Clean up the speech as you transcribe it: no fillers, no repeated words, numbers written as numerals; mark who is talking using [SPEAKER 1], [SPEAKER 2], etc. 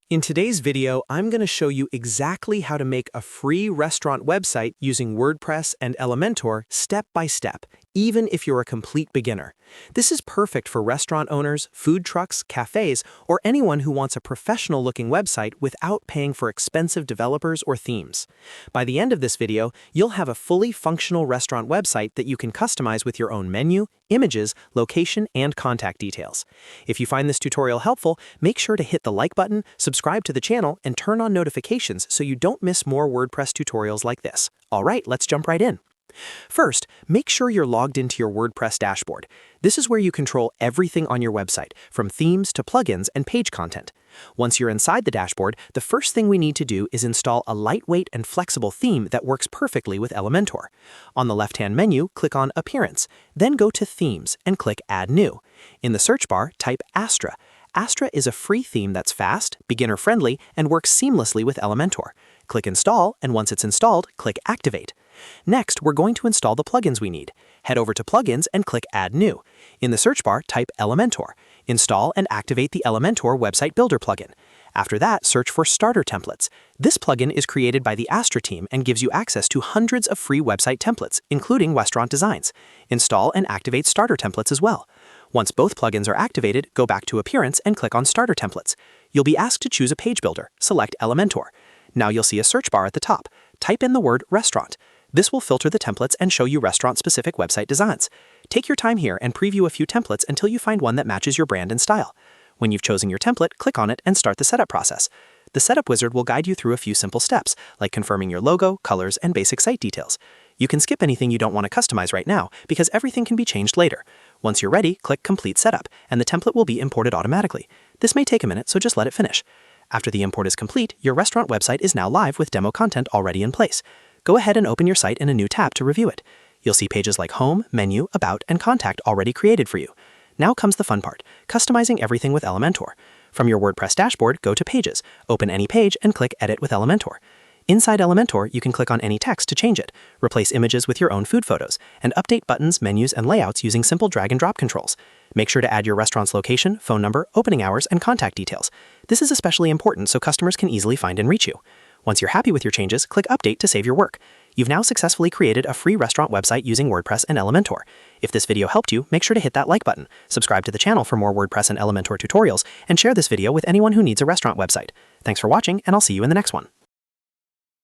[SPEAKER 1] In today's video, I'm going to show you exactly how to make a free restaurant website using WordPress and Elementor step by step, even if you're a complete beginner. This is perfect for restaurant owners, food trucks, cafes, or anyone who wants a professional-looking website without paying for expensive developers or themes. By the end of this video, you'll have a fully functional restaurant website that you can customize with your own menu, images, location, and contact details. If you find this tutorial helpful, make sure to hit the like button, subscribe to the channel, and turn on notifications so you don't miss more WordPress tutorials like this. All right, let's jump right in. First, make sure you're logged into your WordPress dashboard. This is where you control everything on your website, from themes to plugins and page content. Once you're inside the dashboard, the first thing we need to do is install a lightweight and flexible theme that works perfectly with Elementor. On the left-hand menu, click on Appearance, then go to Themes and click Add New. In the search bar, type Astra. Astra is a free theme that's fast, beginner-friendly, and works seamlessly with Elementor. Click Install, and once it's installed, click Activate. Next, we're going to install the plugins we need. Head over to Plugins and click Add New. In the search bar, type Elementor. Install and activate the Elementor Website Builder plugin. After that, search for Starter Templates. This plugin is created by the Astra team and gives you access to hundreds of free website templates, including restaurant designs. Install and activate Starter Templates as well. Once both plugins are activated, go back to Appearance and click on Starter Templates. You'll be asked to choose a page builder. Select Elementor. Now you'll see a search bar at the top. Type in the word Restaurant. This will filter the templates and show you restaurant-specific website designs. Take your time here and preview a few templates until you find one that matches your brand and style. When you've chosen your template, click on it and start the setup process. The setup wizard will guide you through a few simple steps, like confirming your logo, colors, and basic site details. You can skip anything you don't want to customize right now, because everything can be changed later. Once you're ready, click Complete Setup, and the template will be imported automatically. This may take a minute, so just let it finish. After the import is complete, your restaurant website is now live with demo content already in place. Go ahead and open your site in a new tab to review it. You'll see pages like Home, Menu, About, and Contact already created for you. Now comes the fun part, customizing everything with Elementor. From your WordPress dashboard, go to Pages, open any page, and click Edit with Elementor. Inside Elementor, you can click on any text to change it, replace images with your own food photos, and update buttons, menus, and layouts using simple drag-and-drop controls. Make sure to add your restaurant's location, phone number, opening hours, and contact details. This is especially important so customers can easily find and reach you. Once you're happy with your changes, click Update to save your work. You've now successfully created a free restaurant website using WordPress and Elementor. If this video helped you, make sure to hit that like button, subscribe to the channel for more WordPress and Elementor tutorials, and share this video with anyone who needs a restaurant website. Thanks for watching, and I'll see you in the next one.